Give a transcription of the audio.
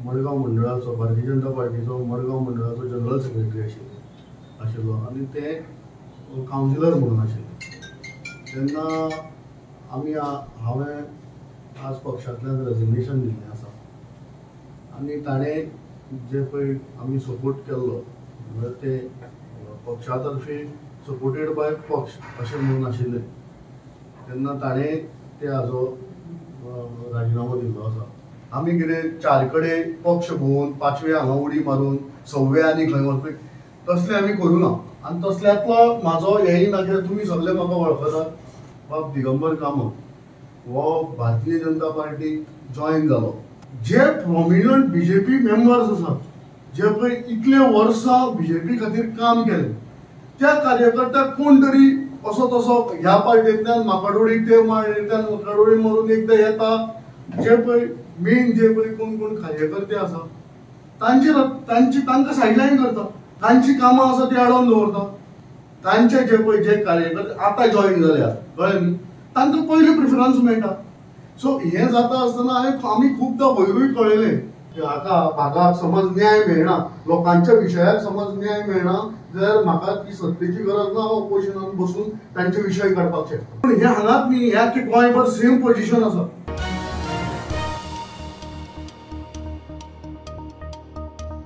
मडगांव मंडळाचो भारतीय जनता पार्टीचो मडगांव मंडळाचो general secretary आशिल्लो आनी ते कावन्सिलर म्हणून आशिल्ले। तेन्ना हांवें आज पक्षांतल्यान रेजिग्नेशन दिल्लें आसा आनी ताणें जे पळय आमी सपोर्ट केल्लो म्हणजे ते पक्षा तर्फे सपोर्टेड बाय पक्ष अशें म्हणून आशिल्लें तेन्ना ताणें ते हाजो राजिनामो दिल्लो आसा। आमी कितें 4 कडेन पक्ष भोंवून 5वें हांगा उडी मारून 6वें आनी खंय वचपी तसलें आमी करूं ना आनी तसल्यांतलो म्हाजो हेंय ना कित्याक तुमी सगळे म्हाका वळखतात। बाब दिगंबर कामत हो भारतीय जनता पार्टीक जॉयन जालो। जे प्रॉमिनंट बीजेपी मेंबर्स आसात जे पळय इतले वर्सां बीजेपी खातीर काम केलें त्या कार्यकर्त्याक कोण तरी असो तसो ह्या पार्टींतल्यान म्हाकाडोळी ते पार्टींतल्यान म्हाकाडोळी मारून एकदां येता जे पळय मेन जे पळय कोण कार्यकर्ते आसा तांकां सायडलायन करता तांची कामां आसा ती आडोवन दवरता। तांचे जे पळय जे कार्यकर्ते आतां जॉयन जाल्यात कळ्ळें न्ही तांकां पयलीं प्रिफरन्स मेळटा। सो हें जाता आसतना आमी खूबदां वयरूय कळयलें की हाका भागाक समज न्याय मेळना लोकांच्या विशयाक समज न्याय मेळना जाल्यार म्हाका ती सत्तेची गरज ना ऑपोजिशनान बसून तांचे विशय काडपाक शकता। पूण हे हांगाच न्ही ह्या गोंयभर सेम पोजिशन आसा।